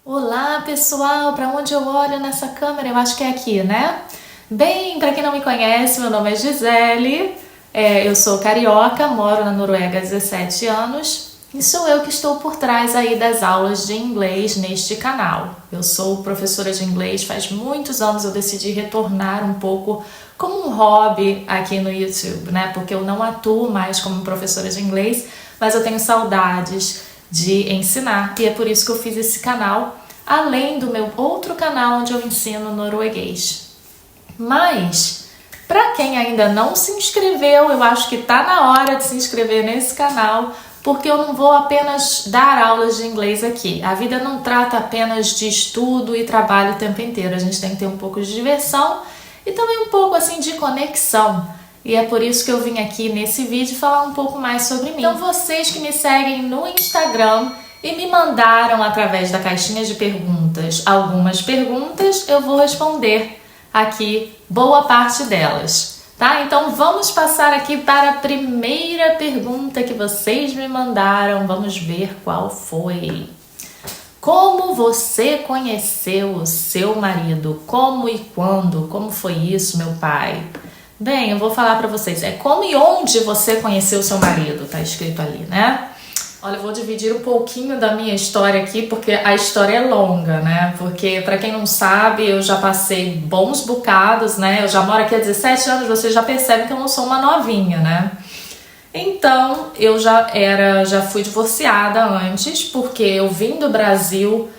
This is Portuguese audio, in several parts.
Olá pessoal, para onde eu olho nessa câmera? Eu acho que é aqui, né? Bem, para quem não me conhece, meu nome é Gisele, eu sou carioca, moro na Noruega há 17 anos e sou eu que estou por trás aí das aulas de inglês neste canal. Eu sou professora de inglês, faz muitos anos eu decidi retornar um pouco como um hobby aqui no YouTube, né? Porque eu não atuo mais como professora de inglês, mas eu tenho saudades de ensinar e é por isso que eu fiz esse canal, além do meu outro canal onde eu ensino norueguês. Mas, para quem ainda não se inscreveu, eu acho que tá na hora de se inscrever nesse canal, porque eu não vou apenas dar aulas de inglês aqui. A vida não trata apenas de estudo e trabalho o tempo inteiro, a gente tem que ter um pouco de diversão e também um pouco assim de conexão. E é por isso que eu vim aqui nesse vídeo falar um pouco mais sobre mim. Então vocês que me seguem no Instagram e me mandaram através da caixinha de perguntas algumas perguntas, eu vou responder aqui boa parte delas, tá? Então vamos passar aqui para a primeira pergunta que vocês me mandaram, vamos ver qual foi. Como você conheceu o seu marido? Como e quando? Como foi isso, meu pai? Bem, eu vou falar pra vocês, como e onde você conheceu o seu marido, tá escrito ali, né? Olha, eu vou dividir um pouquinho da minha história aqui, porque a história é longa, né? Porque, pra quem não sabe, eu já passei bons bocados, né? Eu já moro aqui há 17 anos, vocês já percebem que eu não sou uma novinha, né? Então, eu já fui divorciada antes, porque eu vim do Brasil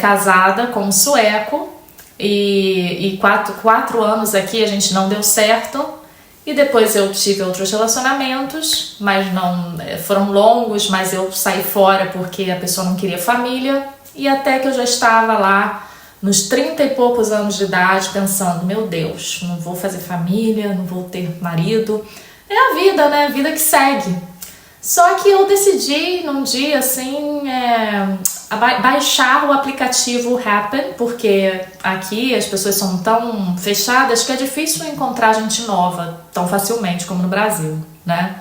casada com um sueco, e quatro anos aqui a gente não deu certo, e depois eu tive outros relacionamentos, mas não foram longos, mas eu saí fora porque a pessoa não queria família, e até que eu já estava lá nos 30 e poucos anos de idade pensando, meu Deus, não vou fazer família, não vou ter marido, é a vida, né? A vida que segue. Só que eu decidi num dia assim baixar o aplicativo Happn, porque aqui as pessoas são tão fechadas que é difícil encontrar gente nova tão facilmente como no Brasil, né?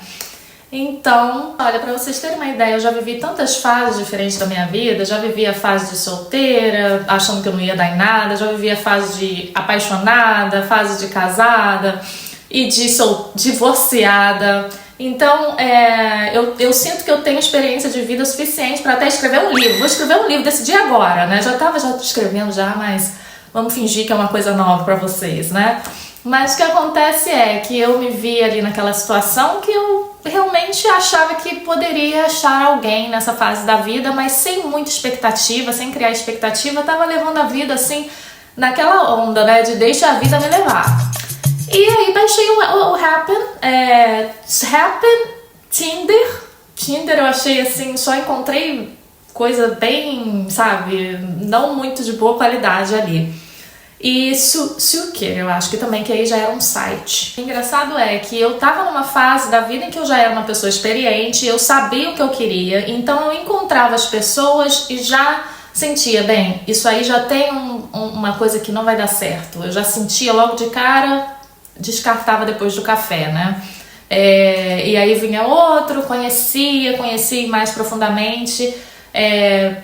Então, olha, pra vocês terem uma ideia, eu já vivi tantas fases diferentes da minha vida. Já vivi a fase de solteira, achando que eu não ia dar em nada, já vivi a fase de apaixonada, a fase de casada e de divorciada. Então, eu sinto que eu tenho experiência de vida suficiente para até escrever um livro. Vou escrever um livro, decidi agora, né? Já estava escrevendo já, mas vamos fingir que é uma coisa nova para vocês, né? Mas o que acontece é que eu me vi ali naquela situação que eu realmente achava que poderia achar alguém nessa fase da vida, mas sem muita expectativa, sem criar expectativa, eu tava levando a vida assim, naquela onda, né? De deixa a vida me levar. E aí baixei o Happn, Tinder eu achei assim, só encontrei coisa bem, sabe, não muito de boa qualidade ali. E Suker, eu acho que também, que aí já era um site. O engraçado é que eu tava numa fase da vida em que eu já era uma pessoa experiente, eu sabia o que eu queria, então eu encontrava as pessoas e já sentia, bem, isso aí já tem uma coisa que não vai dar certo. Eu já sentia logo de cara, descartava depois do café, né? E aí vinha outro, conheci mais profundamente,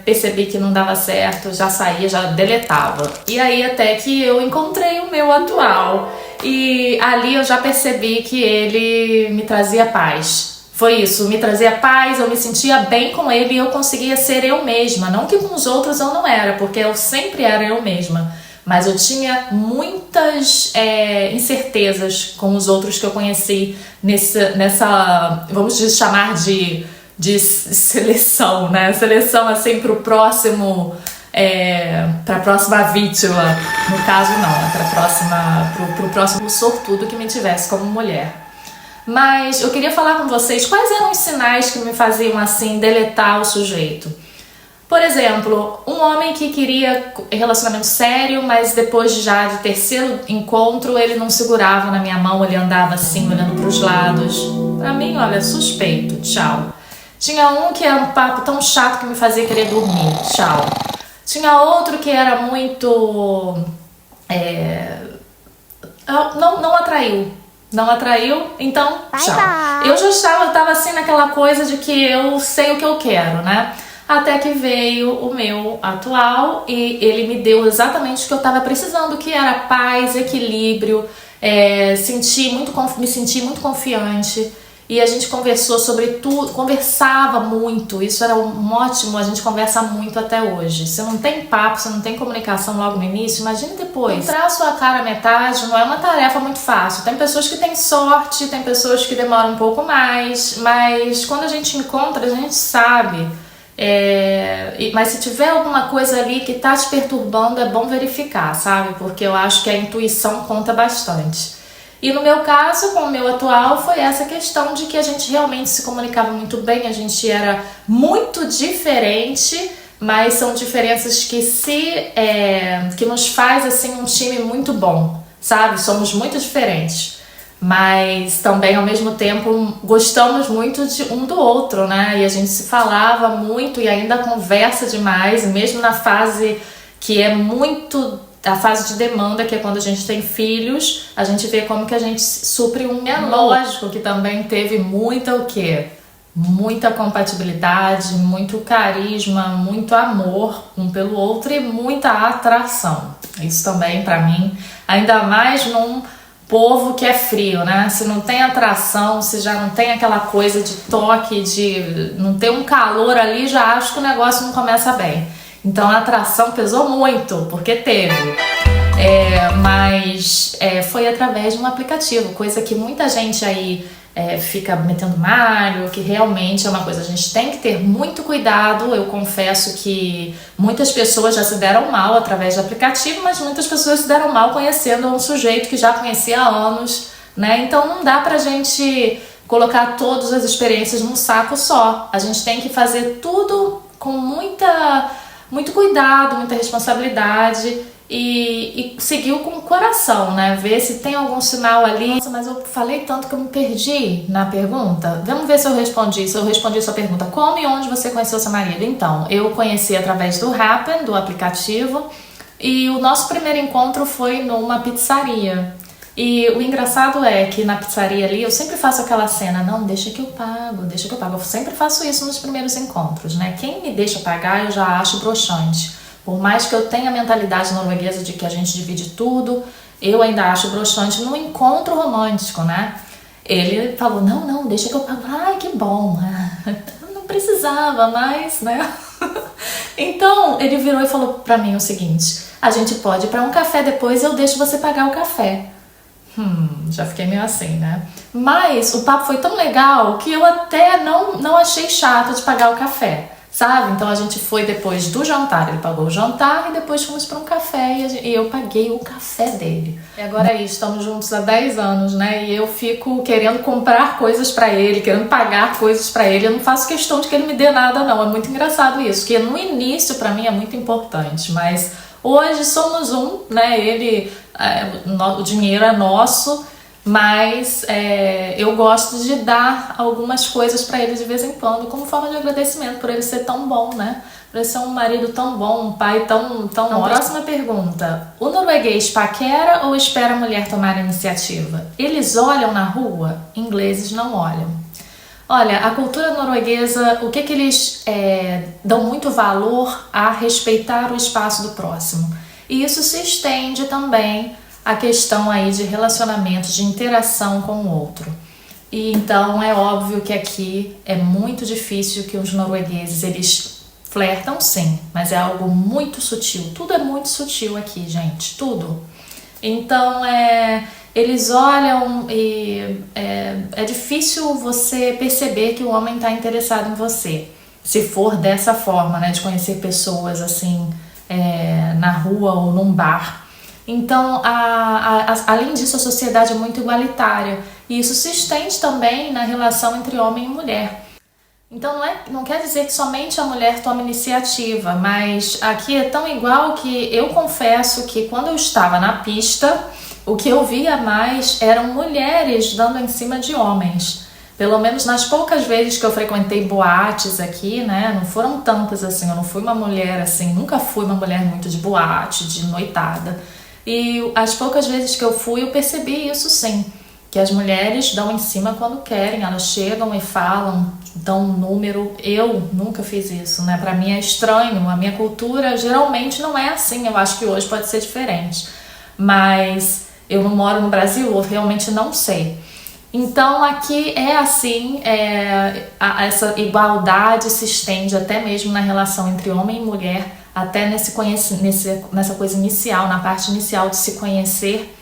percebi que não dava certo, já saía, já deletava. E aí até que eu encontrei o meu atual, e ali eu já percebi que ele me trazia paz. Foi isso, me trazia paz, eu me sentia bem com ele e eu conseguia ser eu mesma. Não que com os outros eu não era, porque eu sempre era eu mesma. Mas eu tinha muitas incertezas com os outros que eu conheci nessa vamos chamar de seleção, né? Seleção assim pro próximo, pra próxima vítima. No caso não, pro próximo sortudo que me tivesse como mulher. Mas eu queria falar com vocês quais eram os sinais que me faziam assim deletar o sujeito. Por exemplo, um homem que queria relacionamento sério, mas depois já de terceiro encontro ele não segurava na minha mão, ele andava assim olhando para os lados. Pra mim, olha, suspeito, tchau. Tinha um que era um papo tão chato que me fazia querer dormir, tchau. Tinha outro que era muito... Não atraiu. Não atraiu, então tchau. Eu já estava assim naquela coisa de que eu sei o que eu quero, né? Até que veio o meu atual e ele me deu exatamente o que eu estava precisando, que era paz, equilíbrio, me senti muito confiante. E a gente conversou sobre tudo, conversava muito, isso era um ótimo, a gente conversa muito até hoje. Se não tem papo, se não tem comunicação logo no início, imagine depois. Encontrar a sua cara à metade não é uma tarefa muito fácil. Tem pessoas que têm sorte, tem pessoas que demoram um pouco mais, mas quando a gente encontra, a gente sabe. Mas se tiver alguma coisa ali que tá te perturbando, é bom verificar, sabe? Porque eu acho que a intuição conta bastante. E no meu caso, com o meu atual, foi essa questão de que a gente realmente se comunicava muito bem, a gente era muito diferente, mas são diferenças que nos faz assim um time muito bom, sabe? Somos muito diferentes, mas também ao mesmo tempo gostamos muito de um do outro, né? E a gente se falava muito e ainda conversa demais, mesmo na fase que é muito... A fase de demanda, que é quando a gente tem filhos, a gente vê como que a gente supre um. É lógico que também teve muita compatibilidade, muito carisma, muito amor um pelo outro e muita atração. Isso também pra mim, ainda mais num povo que é frio, né? Se não tem atração, se já não tem aquela coisa de toque, de não ter um calor ali, já acho que o negócio não começa bem. Então a atração pesou muito, porque teve. Mas foi através de um aplicativo, coisa que muita gente aí fica metendo malho, que realmente é uma coisa, a gente tem que ter muito cuidado. Eu confesso que muitas pessoas já se deram mal através do aplicativo, mas muitas pessoas se deram mal conhecendo um sujeito que já conhecia há anos, né? Então não dá pra gente colocar todas as experiências num saco só. A gente tem que fazer tudo com muito cuidado, muita responsabilidade e seguir com o coração, né? Ver se tem algum sinal ali. Nossa, mas eu falei tanto que eu me perdi na pergunta. Vamos ver se eu respondi a sua pergunta. Como e onde você conheceu seu marido? Então, eu conheci através do Happn, do aplicativo, e o nosso primeiro encontro foi numa pizzaria. E o engraçado é que na pizzaria ali eu sempre faço aquela cena, não, deixa que eu pago. Eu sempre faço isso nos primeiros encontros, né? Quem me deixa pagar eu já acho broxante. Por mais que eu tenha a mentalidade norueguesa de que a gente divide tudo, eu ainda acho broxante no encontro romântico, né? Ele falou, não, deixa que eu pago. Ai, que bom. Não precisava mais, né? Então ele virou e falou pra mim o seguinte, a gente pode ir pra um café depois, eu deixo você pagar o café. Já fiquei meio assim, né? Mas o papo foi tão legal que eu até não achei chato de pagar o café, sabe? Então a gente foi depois do jantar, ele pagou o jantar e depois fomos para um café e eu paguei o café dele. E agora é isso, estamos juntos há 10 anos, né? E eu fico querendo comprar coisas para ele, querendo pagar coisas para ele. Eu não faço questão de que ele me dê nada, não. É muito engraçado isso, que no início para mim é muito importante, mas hoje somos um, né? O dinheiro é nosso, mas eu gosto de dar algumas coisas para ele de vez em quando, como forma de agradecimento por ele ser tão bom, né? Por ele ser um marido tão bom, um pai tão ótimo. Próxima pergunta. O norueguês paquera ou espera a mulher tomar a iniciativa? Eles olham na rua? Ingleses não olham. Olha, a cultura norueguesa, o que eles dão muito valor a respeitar o espaço do próximo. E isso se estende também à questão aí de relacionamento, de interação com o outro. E então é óbvio que aqui é muito difícil que os noruegueses, eles flertam sim, mas é algo muito sutil. Tudo é muito sutil aqui, gente, tudo. Então eles olham e é difícil você perceber que o homem está interessado em você. Se for dessa forma, né, de conhecer pessoas assim na rua ou num bar. Então, além disso, a sociedade é muito igualitária e isso se estende também na relação entre homem e mulher. Então não quer dizer que somente a mulher toma iniciativa, mas aqui é tão igual que eu confesso que quando eu estava na pista, o que eu via mais eram mulheres dando em cima de homens. Pelo menos nas poucas vezes que eu frequentei boates aqui, né? Não foram tantas assim, eu não fui uma mulher assim, nunca fui uma mulher muito de boate, de noitada. E as poucas vezes que eu fui, eu percebi isso sim, que as mulheres dão em cima quando querem, elas chegam e falam Então, número, eu nunca fiz isso, né? Pra mim é estranho, a minha cultura geralmente não é assim, eu acho que hoje pode ser diferente. Mas eu não moro no Brasil, eu realmente não sei. Então aqui é assim, essa igualdade se estende até mesmo na relação entre homem e mulher, até nessa coisa inicial, na parte inicial de se conhecer.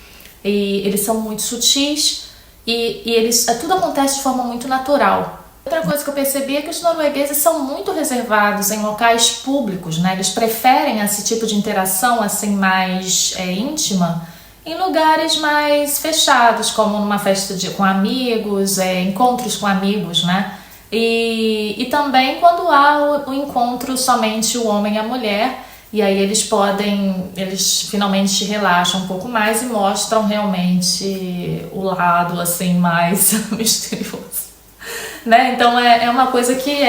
E eles são muito sutis e tudo acontece de forma muito natural. Outra coisa que eu percebi é que os noruegueses são muito reservados em locais públicos, né? Eles preferem esse tipo de interação assim mais íntima em lugares mais fechados, como numa festa com amigos, encontros com amigos, né? E também quando há o encontro somente o homem e a mulher, e aí eles finalmente relaxam um pouco mais e mostram realmente o lado assim mais misterioso, né? Então é uma coisa que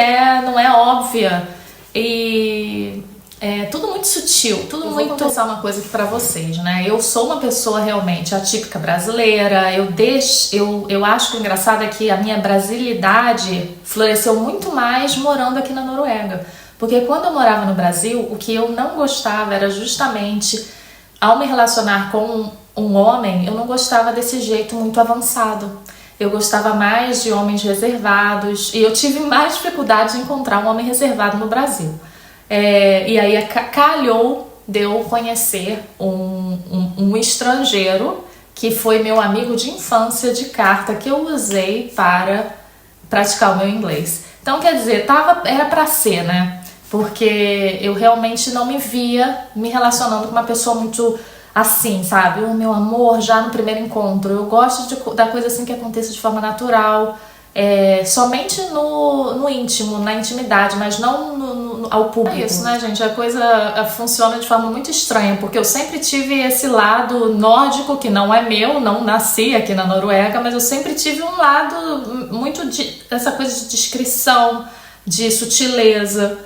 não é óbvia e é tudo muito sutil, tudo muito... Vou confessar uma coisa aqui pra vocês, né? Eu sou uma pessoa realmente atípica brasileira, eu acho que o engraçado é que a minha brasilidade floresceu muito mais morando aqui na Noruega. Porque quando eu morava no Brasil, o que eu não gostava era justamente, ao me relacionar com um homem, eu não gostava desse jeito muito avançado. Eu gostava mais de homens reservados e eu tive mais dificuldade de encontrar um homem reservado no Brasil. E aí calhou de eu conhecer um estrangeiro que foi meu amigo de infância de carta que eu usei para praticar o meu inglês. Então, quer dizer, era pra ser, né? Porque eu realmente não me via me relacionando com uma pessoa muito assim, sabe? O meu amor já no primeiro encontro. Eu gosto da coisa assim que aconteça de forma natural, somente no íntimo, na intimidade, mas não ao público. É isso, né, gente? A coisa funciona de forma muito estranha, porque eu sempre tive esse lado nórdico, que não é meu, não nasci aqui na Noruega, mas eu sempre tive um lado muito dessa coisa de discrição, de sutileza,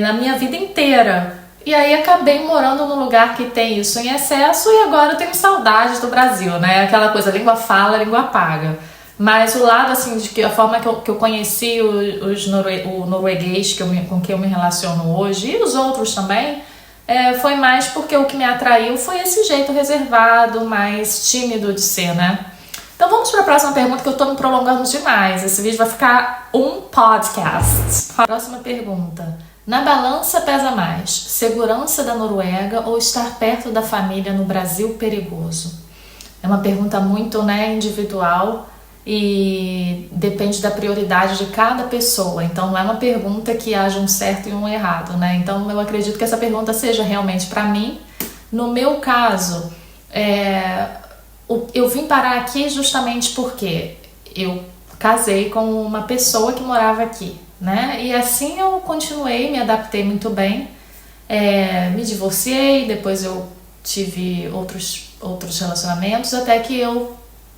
na minha vida inteira. E aí acabei morando num lugar que tem isso em excesso e agora eu tenho saudades do Brasil, né? Aquela coisa, língua fala, língua paga. Mas o lado, assim, de que a forma que eu conheci o norueguês com quem eu me relaciono hoje, e os outros também, foi mais porque o que me atraiu foi esse jeito reservado, mais tímido de ser, né? Então vamos para a próxima pergunta, que eu tô me prolongando demais. Esse vídeo vai ficar um podcast. Próxima pergunta. Na balança pesa mais segurança da Noruega ou estar perto da família no Brasil perigoso? É uma pergunta muito, né, individual e depende da prioridade de cada pessoa. Então não é uma pergunta que haja um certo e um errado, né? Então eu acredito que essa pergunta seja realmente para mim. No meu caso, eu vim parar aqui justamente porque eu casei com uma pessoa que morava aqui, né? E assim eu continuei, me adaptei muito bem, me divorciei, depois eu tive outros relacionamentos, até que eu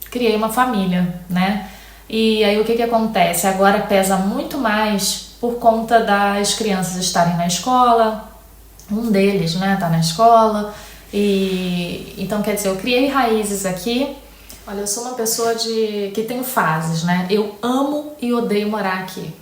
criei uma família, né? E aí o que acontece? Agora pesa muito mais por conta das crianças estarem na escola, um deles, né, tá na escola, e então quer dizer, eu criei raízes aqui. Olha, eu sou uma pessoa que tenho fases, né? Eu amo e odeio morar aqui.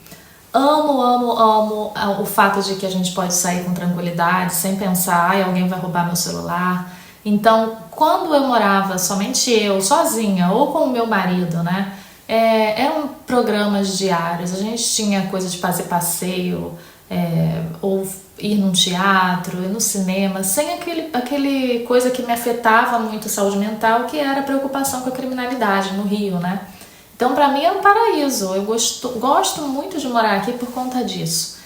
Amo o fato de que a gente pode sair com tranquilidade, sem pensar, alguém vai roubar meu celular. Então, quando eu morava somente eu, sozinha, ou com o meu marido, né? Eram programas diários, a gente tinha coisa de fazer passeio, ou ir num teatro, ir no cinema, sem aquele coisa que me afetava muito a saúde mental, que era a preocupação com a criminalidade no Rio, né? Então, pra mim é um paraíso, eu gosto muito de morar aqui por conta disso.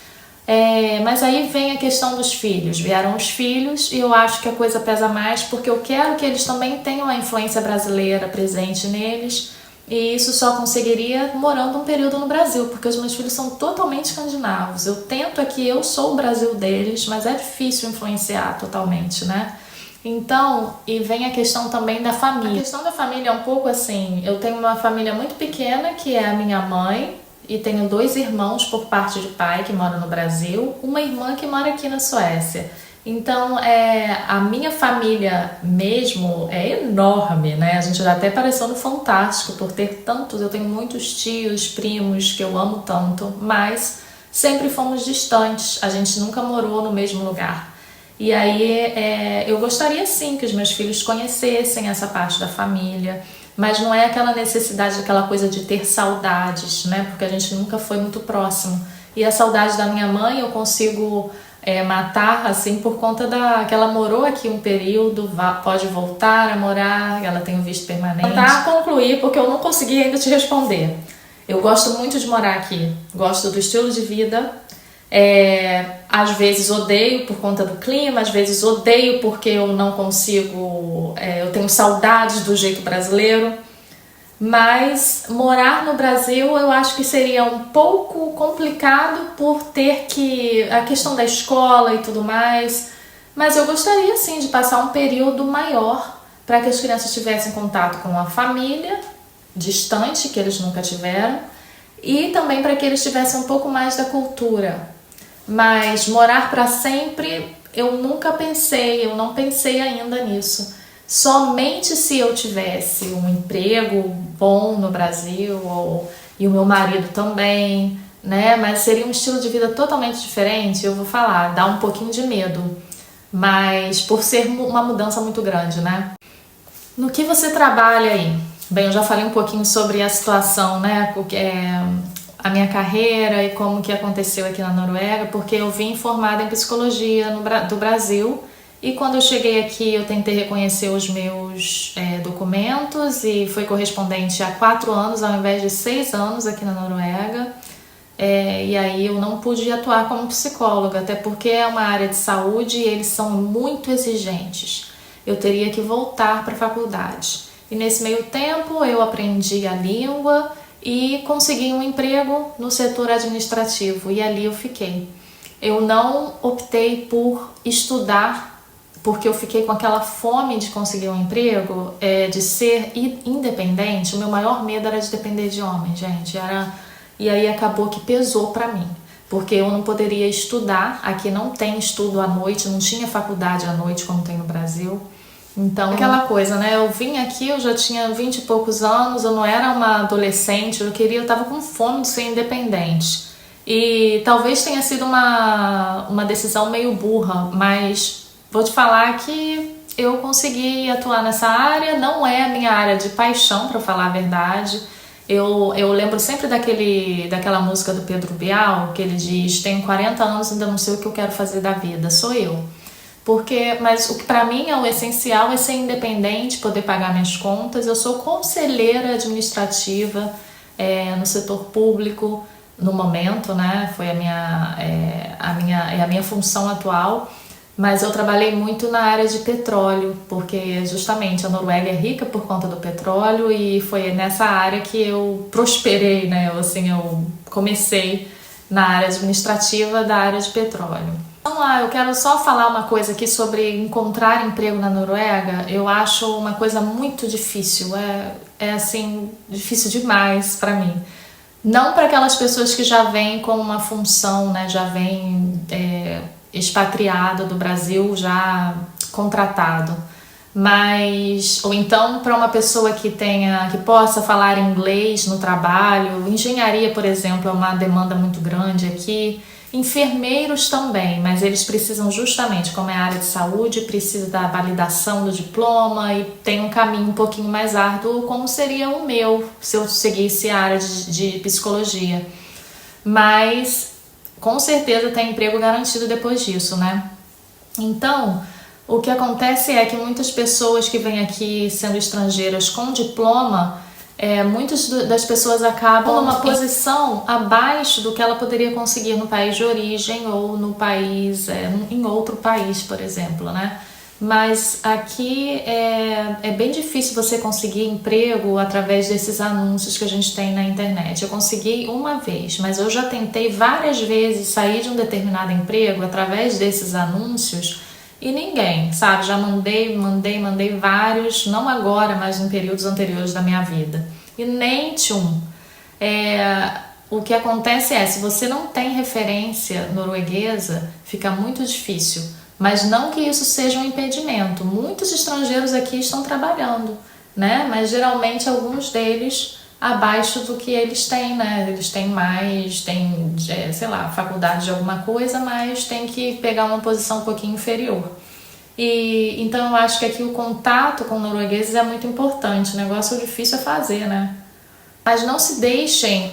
Mas aí vem a questão dos filhos, vieram os filhos e eu acho que a coisa pesa mais porque eu quero que eles também tenham a influência brasileira presente neles, e isso só conseguiria morando um período no Brasil, porque os meus filhos são totalmente escandinavos. Eu tento aqui, eu sou o Brasil deles, mas é difícil influenciar totalmente, né? Então, e vem a questão também da família. A questão da família é um pouco assim, eu tenho uma família muito pequena, que é a minha mãe, e tenho 2 irmãos por parte de pai que moram no Brasil, uma irmã que mora aqui na Suécia. Então, a minha família mesmo é enorme, né? A gente já até apareceu no Fantástico por ter tantos. Eu tenho muitos tios, primos que eu amo tanto, mas sempre fomos distantes. A gente nunca morou no mesmo lugar. E aí, eu gostaria sim que os meus filhos conhecessem essa parte da família, mas não é aquela necessidade, aquela coisa de ter saudades, né? Porque a gente nunca foi muito próximo. E a saudade da minha mãe eu consigo matar, assim, por conta que ela morou aqui um período, pode voltar a morar, ela tem um visto permanente. Tentar concluir, porque eu não consegui ainda te responder. Eu gosto muito de morar aqui, gosto do estilo de vida, às vezes odeio por conta do clima, às vezes odeio porque eu não consigo, eu tenho saudades do jeito brasileiro. Mas morar no Brasil eu acho que seria um pouco complicado por ter a questão da escola e tudo mais. Mas eu gostaria sim de passar um período maior para que as crianças tivessem contato com a família distante, que eles nunca tiveram, e também para que eles tivessem um pouco mais da cultura. Mas morar para sempre eu nunca pensei, eu não pensei ainda nisso. Somente se eu tivesse um emprego bom no Brasil e o meu marido também, né? Mas seria um estilo de vida totalmente diferente, eu vou falar, dá um pouquinho de medo, mas por ser uma mudança muito grande, né? No que você trabalha aí? Bem, eu já falei um pouquinho sobre a situação, né? A minha carreira e como que aconteceu aqui na Noruega, porque eu vim formada em psicologia do Brasil. E quando eu cheguei aqui, eu tentei reconhecer os meus documentos e foi correspondente a 4 anos ao invés de 6 anos aqui na Noruega. E aí eu não pude atuar como psicóloga, até porque é uma área de saúde e eles são muito exigentes. Eu teria que voltar para a faculdade. E nesse meio tempo eu aprendi a língua e consegui um emprego no setor administrativo e ali eu fiquei. Eu não optei por estudar porque eu fiquei com aquela fome de conseguir um emprego, de ser independente. O meu maior medo era de depender de homem, gente. E aí acabou que pesou pra mim, porque eu não poderia estudar. Aqui não tem estudo à noite, não tinha faculdade à noite como tem no Brasil. Então, aquela coisa, né? Eu vim aqui, eu já tinha 20 e poucos anos, eu não era uma adolescente, eu tava com fome de ser independente. E talvez tenha sido uma decisão meio burra, mas vou te falar que eu consegui atuar nessa área, não é a minha área de paixão, para falar a verdade. Eu lembro sempre daquela música do Pedro Bial, que ele diz: tenho 40 anos e ainda não sei o que eu quero fazer da vida, sou eu. Mas o que para mim é o essencial é ser independente, poder pagar minhas contas. Eu sou conselheira administrativa no setor público no momento, né? Foi a minha função atual. Mas eu trabalhei muito na área de petróleo, porque justamente a Noruega é rica por conta do petróleo e foi nessa área que eu prosperei, né? Eu comecei na área administrativa da área de petróleo. Então eu quero só falar uma coisa aqui sobre encontrar emprego na Noruega. Eu acho uma coisa muito difícil, assim, difícil demais para mim. Não para aquelas pessoas que já vêm com uma função, né? Já vêm expatriado do Brasil, já contratado, ou então para uma pessoa que possa falar inglês no trabalho. Engenharia, por exemplo, é uma demanda muito grande aqui. Enfermeiros também, mas eles precisam justamente, como é a área de saúde, precisa da validação do diploma e tem um caminho um pouquinho mais árduo, como seria o meu, se eu seguisse a área de psicologia. Mas com certeza tem emprego garantido depois disso, né? Então, o que acontece é que muitas pessoas que vêm aqui sendo estrangeiras com diploma, muitas das pessoas acabam numa posição abaixo do que ela poderia conseguir no país de origem ou no país, em outro país, por exemplo, né? Mas aqui é bem difícil você conseguir emprego através desses anúncios que a gente tem na internet. Eu consegui uma vez, mas eu já tentei várias vezes sair de um determinado emprego através desses anúncios e ninguém, sabe? Já mandei vários, não agora, mas em períodos anteriores da minha vida. E nem tchum. O que acontece se você não tem referência norueguesa, fica muito difícil. Mas não que isso seja um impedimento. Muitos estrangeiros aqui estão trabalhando, né? Mas geralmente alguns deles abaixo do que eles têm, né? Eles têm mais, têm, sei lá, faculdade de alguma coisa, mas tem que pegar uma posição um pouquinho inferior. E então eu acho que aqui o contato com noruegueses é muito importante. O negócio difícil é fazer, né? Mas não se deixem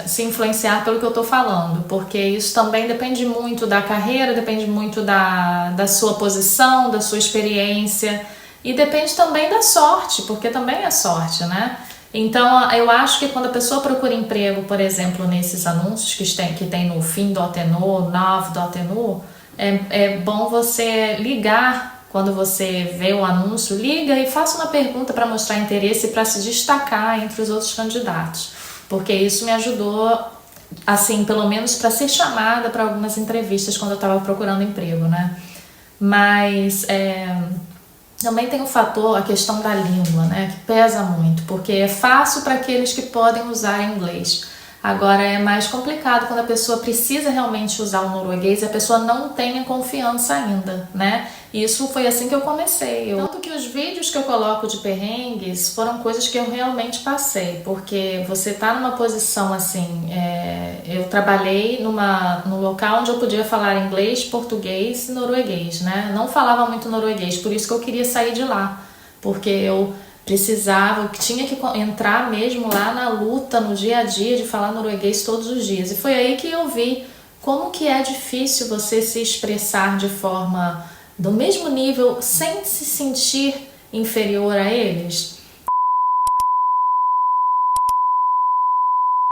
se influenciar pelo que eu estou falando, porque isso também depende muito da carreira, depende muito da sua posição, da sua experiência e depende também da sorte, porque também é sorte, né? Então eu acho que quando a pessoa procura emprego, por exemplo, nesses anúncios que tem no Finn.no, Nav.no, é bom você ligar. Quando você vê o anúncio, liga e faça uma pergunta para mostrar interesse e para se destacar entre os outros candidatos. Porque isso me ajudou, assim, pelo menos para ser chamada para algumas entrevistas quando eu estava procurando emprego, né? Mas também tem o fator, a questão da língua, né? Que pesa muito, porque é fácil para aqueles que podem usar inglês. Agora é mais complicado quando a pessoa precisa realmente usar o norueguês e a pessoa não tem confiança ainda, né? E isso foi assim que eu comecei. Tanto que os vídeos que eu coloco de perrengues foram coisas que eu realmente passei, porque você tá numa posição assim, eu trabalhei num local onde eu podia falar inglês, português e norueguês, né? Não falava muito norueguês, por isso que eu queria sair de lá, porque eu precisava, eu tinha que entrar mesmo lá na luta, no dia a dia de falar norueguês todos os dias. E foi aí que eu vi como que é difícil você se expressar de forma do mesmo nível sem se sentir inferior a eles.